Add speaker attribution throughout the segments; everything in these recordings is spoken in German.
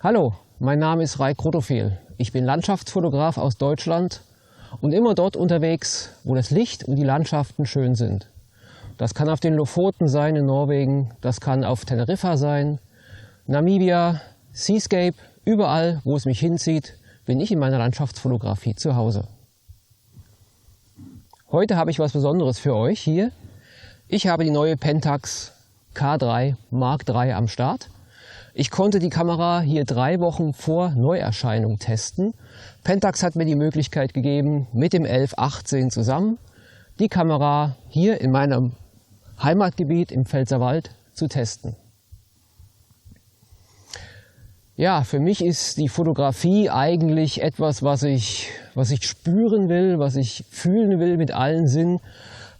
Speaker 1: Hallo, mein Name ist Raik Rotofehl. Ich bin Landschaftsfotograf aus Deutschland und immer dort unterwegs, wo das Licht und die Landschaften schön sind. Das kann auf den Lofoten sein in Norwegen, das kann auf Teneriffa sein, Namibia, Seascape, überall, wo es mich hinzieht, bin ich in meiner Landschaftsfotografie zu Hause. Heute habe ich was Besonderes für euch hier. Ich habe die neue Pentax K3 Mark III am Start. Ich konnte die Kamera hier 3 Wochen vor Neuerscheinung testen. Pentax hat mir die Möglichkeit gegeben, mit dem 1118 zusammen die Kamera hier in meinem Heimatgebiet im Pfälzerwald zu testen. Ja, für mich ist die Fotografie eigentlich etwas, was ich spüren will, was ich fühlen will mit allen Sinnen.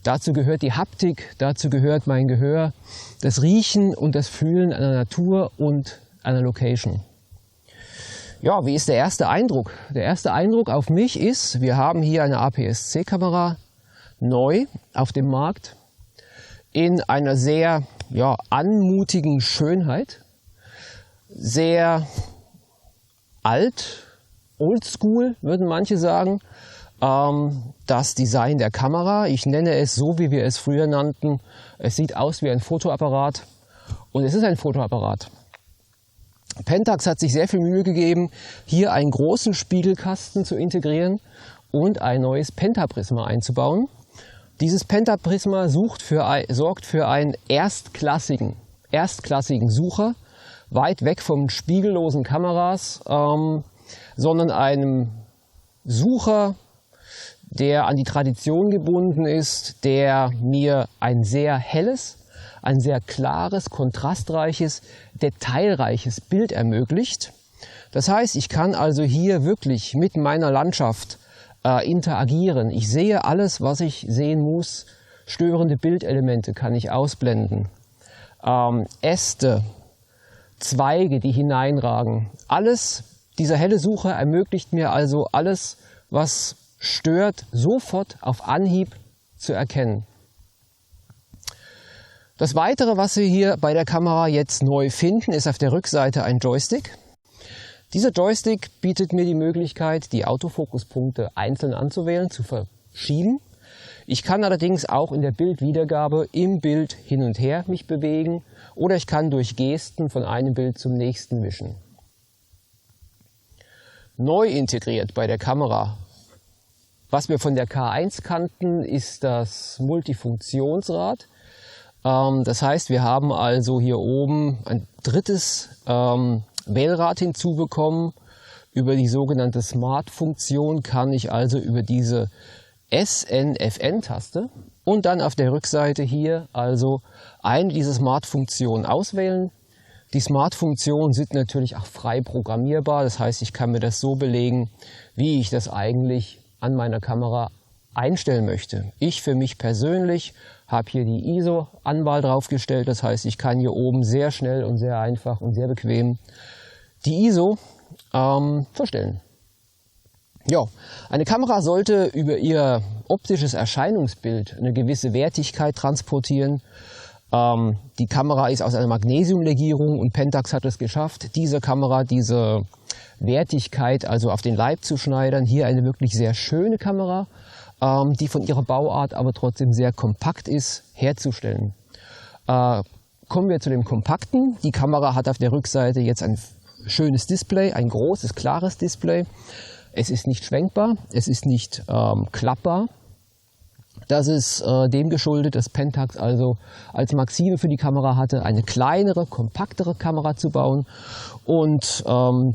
Speaker 1: Dazu gehört die Haptik, dazu gehört mein Gehör, das Riechen und das Fühlen einer Natur und einer Location. Ja, wie ist der erste Eindruck? Der erste Eindruck auf mich ist, wir haben hier eine APS-C-Kamera neu auf dem Markt in einer sehr anmutigen Schönheit, sehr alt, oldschool würden manche sagen. Das Design der Kamera, ich nenne es so, wie wir es früher nannten, es sieht aus wie ein Fotoapparat und es ist ein Fotoapparat. Pentax hat sich sehr viel Mühe gegeben, hier einen großen Spiegelkasten zu integrieren und ein neues Pentaprisma einzubauen. Dieses Pentaprisma sorgt für einen erstklassigen Sucher, weit weg von spiegellosen Kameras, sondern einem Sucher, der an die Tradition gebunden ist, der mir ein sehr helles, ein sehr klares, kontrastreiches, detailreiches Bild ermöglicht. Das heißt, ich kann also hier wirklich mit meiner Landschaft interagieren. Ich sehe alles, was ich sehen muss. Störende Bildelemente kann ich ausblenden. Äste, Zweige, die hineinragen. Alles, dieser helle Sucher ermöglicht mir also alles, was stört, sofort auf Anhieb zu erkennen. Das Weitere, was wir hier bei der Kamera jetzt neu finden, ist auf der Rückseite ein Joystick. Dieser Joystick bietet mir die Möglichkeit, die Autofokuspunkte einzeln anzuwählen, zu verschieben. Ich kann allerdings auch in der Bildwiedergabe im Bild hin und her mich bewegen oder ich kann durch Gesten von einem Bild zum nächsten wischen. Neu integriert bei der Kamera, was wir von der K1 kannten, ist das Multifunktionsrad. Das heißt, wir haben also hier oben ein drittes Wählrad hinzubekommen. Über die sogenannte Smart-Funktion kann ich also über diese SNFN-Taste und dann auf der Rückseite hier also eine dieser Smart-Funktionen auswählen. Die Smart-Funktionen sind natürlich auch frei programmierbar, das heißt, ich kann mir das so belegen, wie ich das eigentlich an meiner Kamera einstellen möchte. Ich für mich persönlich habe hier die ISO-Anwahl draufgestellt, das heißt, ich kann hier oben sehr schnell und sehr einfach und sehr bequem die ISO verstellen. Ja, eine Kamera sollte über ihr optisches Erscheinungsbild eine gewisse Wertigkeit transportieren. Die Kamera ist aus einer Magnesiumlegierung und Pentax hat es geschafft, dieser Kamera diese Wertigkeit also auf den Leib zu schneidern. Hier eine wirklich sehr schöne Kamera, die von ihrer Bauart aber trotzdem sehr kompakt ist, herzustellen. Kommen wir zu dem Kompakten. Die Kamera hat auf der Rückseite jetzt ein schönes Display, ein großes, klares Display. Es ist nicht schwenkbar, es ist nicht klappbar. Das ist dem geschuldet, dass Pentax also als Maxime für die Kamera hatte, eine kleinere, kompaktere Kamera zu bauen. Und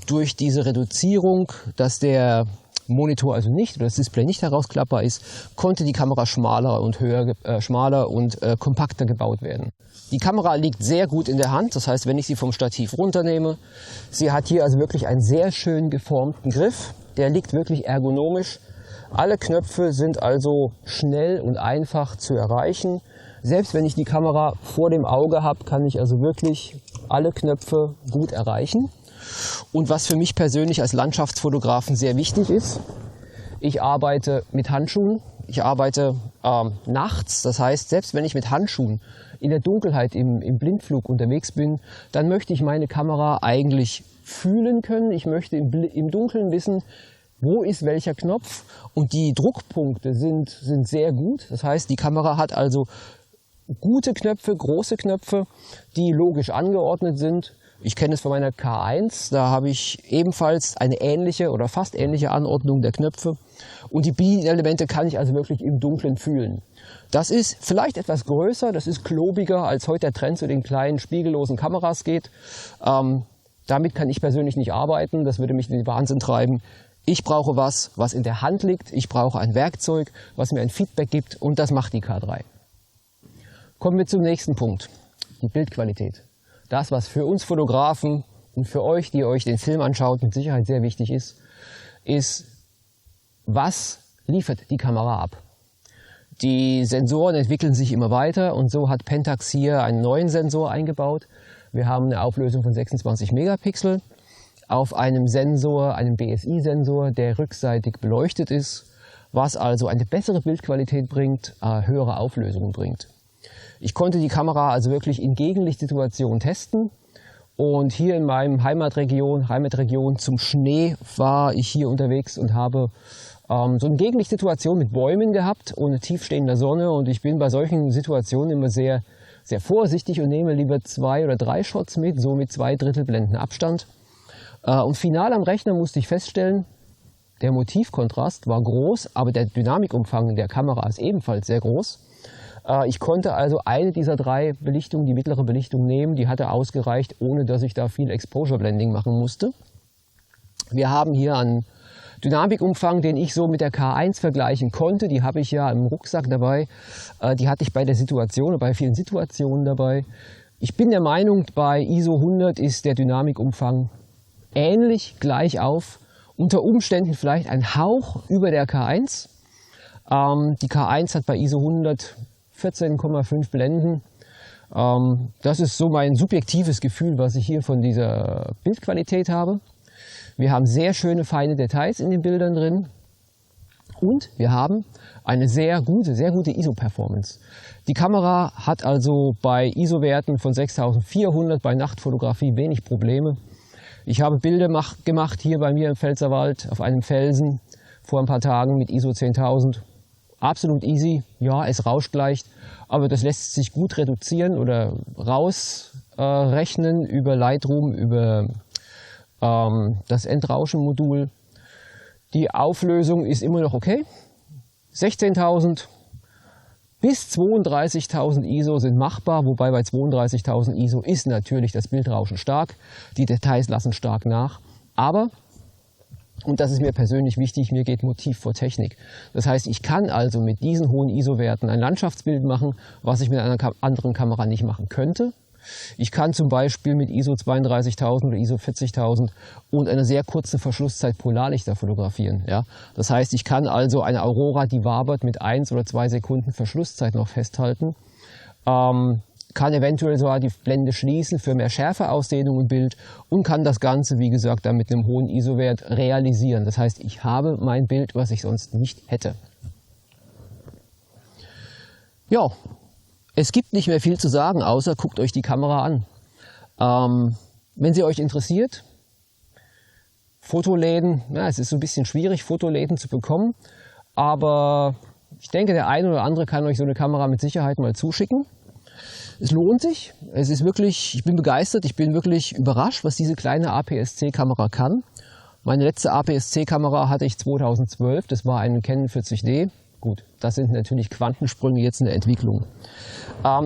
Speaker 1: durch diese Reduzierung, dass der Monitor also nicht oder das Display nicht herausklappbar ist, konnte die Kamera schmaler und kompakter gebaut werden. Die Kamera liegt sehr gut in der Hand, das heißt, wenn ich sie vom Stativ runternehme, sie hat hier also wirklich einen sehr schön geformten Griff, der liegt wirklich ergonomisch. Alle Knöpfe sind also schnell und einfach zu erreichen. Selbst wenn ich die Kamera vor dem Auge habe, kann ich also wirklich alle Knöpfe gut erreichen. Und was für mich persönlich als Landschaftsfotografen sehr wichtig ist, ich arbeite mit Handschuhen. ich arbeite nachts, das heißt, selbst wenn ich mit Handschuhen in der Dunkelheit im Blindflug unterwegs bin, dann möchte ich meine Kamera eigentlich fühlen können. Ich möchte im Dunkeln wissen, wo ist welcher Knopf, und die Druckpunkte sind sehr gut. Das heißt, die Kamera hat also gute Knöpfe, große Knöpfe, die logisch angeordnet sind. Ich kenne es von meiner K1, da habe ich ebenfalls eine ähnliche oder fast ähnliche Anordnung der Knöpfe. Und die Bedienelemente kann ich also wirklich im Dunkeln fühlen. Das ist vielleicht etwas größer, das ist klobiger, als heute der Trend zu den kleinen spiegellosen Kameras geht. Damit kann ich persönlich nicht arbeiten, das würde mich in den Wahnsinn treiben. Ich brauche was in der Hand liegt. Ich brauche ein Werkzeug, was mir ein Feedback gibt, und das macht die K3. Kommen wir zum nächsten Punkt, die Bildqualität. Das, was für uns Fotografen und für euch, die euch den Film anschaut, mit Sicherheit sehr wichtig ist, was liefert die Kamera ab? Die Sensoren entwickeln sich immer weiter, und so hat Pentax hier einen neuen Sensor eingebaut. Wir haben eine Auflösung von 26 Megapixel. Auf einem Sensor, einem BSI-Sensor, der rückseitig beleuchtet ist, was also eine bessere Bildqualität bringt, höhere Auflösungen bringt. Ich konnte die Kamera also wirklich in Gegenlichtsituationen testen, und hier in meinem Heimatregion zum Schnee war ich hier unterwegs und habe so eine Gegenlichtsituation mit Bäumen gehabt und tiefstehender Sonne, und ich bin bei solchen Situationen immer sehr, sehr vorsichtig und nehme lieber 2 oder 3 Shots mit, so mit 2/3 Blenden Abstand. Und final am Rechner musste ich feststellen, der Motivkontrast war groß, aber der Dynamikumfang der Kamera ist ebenfalls sehr groß. Ich konnte also eine dieser 3 Belichtungen, die mittlere Belichtung, nehmen. Die hatte ausgereicht, ohne dass ich da viel Exposure Blending machen musste. Wir haben hier einen Dynamikumfang, den ich so mit der K1 vergleichen konnte. Die habe ich ja im Rucksack dabei. Die hatte ich bei vielen Situationen dabei. Ich bin der Meinung, bei ISO 100 ist der Dynamikumfang ähnlich, gleich auf, unter Umständen vielleicht ein Hauch über der K1. Die K1 hat bei ISO 100 14,5 Blenden. Das ist so mein subjektives Gefühl, was ich hier von dieser Bildqualität habe. Wir haben sehr schöne, feine Details in den Bildern drin, und wir haben eine sehr gute ISO-Performance. Die Kamera hat also bei ISO-Werten von 6400 bei Nachtfotografie wenig Probleme. Ich habe Bilder gemacht hier bei mir im Pfälzerwald auf einem Felsen vor ein paar Tagen mit ISO 10.000. Absolut easy, ja, es rauscht leicht, aber das lässt sich gut reduzieren oder rausrechnen über Lightroom, über das Entrauschen-Modul. Die Auflösung ist immer noch okay. 16.000 bis 32.000 ISO sind machbar, wobei bei 32.000 ISO ist natürlich das Bildrauschen stark, die Details lassen stark nach, aber, und das ist mir persönlich wichtig, mir geht Motiv vor Technik. Das heißt, ich kann also mit diesen hohen ISO-Werten ein Landschaftsbild machen, was ich mit einer anderen Kamera nicht machen könnte. Ich kann zum Beispiel mit ISO 32.000 oder ISO 40.000 und einer sehr kurzen Verschlusszeit Polarlichter fotografieren. Ja? Das heißt, ich kann also eine Aurora, die wabert, mit 1 oder 2 Sekunden Verschlusszeit noch festhalten. Kann eventuell sogar die Blende schließen für mehr Schärfeausdehnung im Bild und kann das Ganze, wie gesagt, dann mit einem hohen ISO-Wert realisieren. Das heißt, ich habe mein Bild, was ich sonst nicht hätte. Ja, es gibt nicht mehr viel zu sagen, außer guckt euch die Kamera an. Wenn sie euch interessiert, Fotoläden, ja, es ist so ein bisschen schwierig, Fotoläden zu bekommen, aber ich denke, der eine oder andere kann euch so eine Kamera mit Sicherheit mal zuschicken. Es lohnt sich, es ist wirklich, ich bin begeistert, ich bin wirklich überrascht, was diese kleine APS-C-Kamera kann. Meine letzte APS-C-Kamera hatte ich 2012, das war eine Canon 40D. Gut, das sind natürlich Quantensprünge jetzt in der Entwicklung.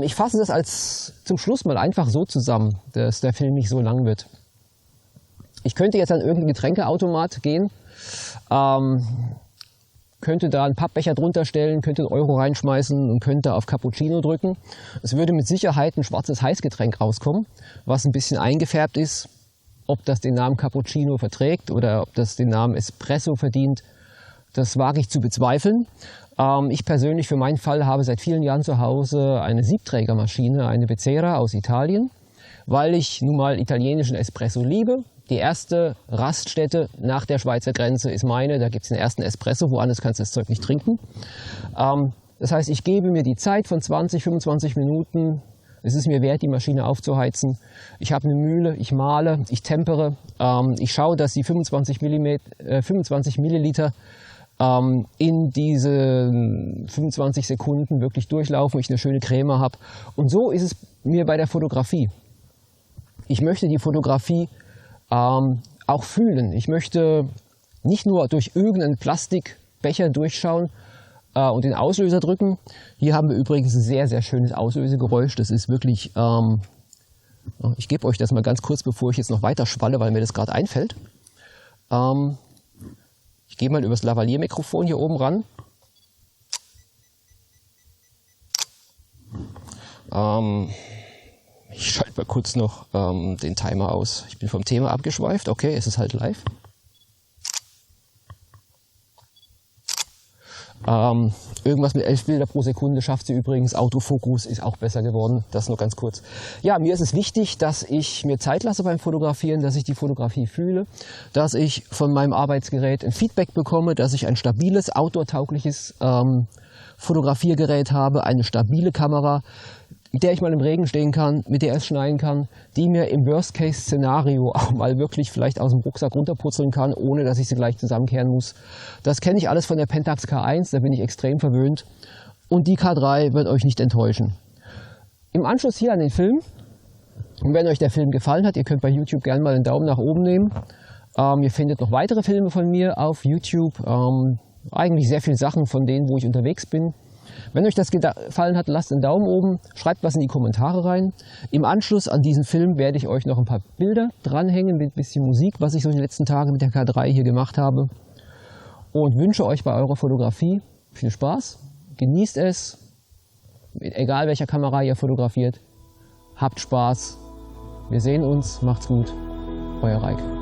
Speaker 1: Ich fasse das zum Schluss mal einfach so zusammen, dass der Film nicht so lang wird. Ich könnte jetzt an irgendeinen Getränkeautomat gehen, könnte da einen Pappbecher drunter stellen, könnte einen Euro reinschmeißen und könnte auf Cappuccino drücken. Es würde mit Sicherheit ein schwarzes Heißgetränk rauskommen, was ein bisschen eingefärbt ist. Ob das den Namen Cappuccino verträgt oder ob das den Namen Espresso verdient, das wage ich zu bezweifeln. Ich persönlich für meinen Fall habe seit vielen Jahren zu Hause eine Siebträgermaschine, eine Bezzera aus Italien, weil ich nun mal italienischen Espresso liebe. Die erste Raststätte nach der Schweizer Grenze ist meine. Da gibt es den ersten Espresso, woanders kannst du das Zeug nicht trinken. Das heißt, ich gebe mir die Zeit von 20, 25 Minuten. Es ist mir wert, die Maschine aufzuheizen. Ich habe eine Mühle, ich male, ich tempere. Ich schaue, dass die 25 Milliliter in diese 25 Sekunden wirklich durchlaufen, ich eine schöne Creme habe. Und so ist es mir bei der Fotografie. Ich möchte die Fotografie auch fühlen. Ich möchte nicht nur durch irgendeinen Plastikbecher durchschauen und den Auslöser drücken. Hier haben wir übrigens ein sehr, sehr schönes Auslösegeräusch. Das ist wirklich, ich gebe euch das mal ganz kurz, bevor ich jetzt noch weiter schwalle, weil mir das gerade einfällt. Ich gehe mal übers Lavalier-Mikrofon hier oben ran. Ich schalte mal kurz noch den Timer aus. Ich bin vom Thema abgeschweift. Okay, es ist halt live. Irgendwas mit 11 Bilder pro Sekunde schafft sie übrigens. Autofokus ist auch besser geworden. Das nur ganz kurz. Ja, mir ist es wichtig, dass ich mir Zeit lasse beim Fotografieren, dass ich die Fotografie fühle, dass ich von meinem Arbeitsgerät ein Feedback bekomme, dass ich ein stabiles, outdoor-taugliches Fotografiergerät habe, eine stabile Kamera, mit der ich mal im Regen stehen kann, mit der es schneien kann, die mir im Worst-Case-Szenario auch mal wirklich vielleicht aus dem Rucksack runterputzeln kann, ohne dass ich sie gleich zusammenkehren muss. Das kenne ich alles von der Pentax K1, da bin ich extrem verwöhnt. Und die K3 wird euch nicht enttäuschen. Im Anschluss hier an den Film, und wenn euch der Film gefallen hat, ihr könnt bei YouTube gerne mal einen Daumen nach oben nehmen. Ihr findet noch weitere Filme von mir auf YouTube, eigentlich sehr viele Sachen von denen, wo ich unterwegs bin. Wenn euch das gefallen hat, lasst einen Daumen oben, schreibt was in die Kommentare rein. Im Anschluss an diesen Film werde ich euch noch ein paar Bilder dranhängen mit ein bisschen Musik, was ich so in den letzten Tagen mit der K3 hier gemacht habe. Und wünsche euch bei eurer Fotografie viel Spaß, genießt es, egal welcher Kamera ihr fotografiert. Habt Spaß, wir sehen uns, macht's gut, euer Reik.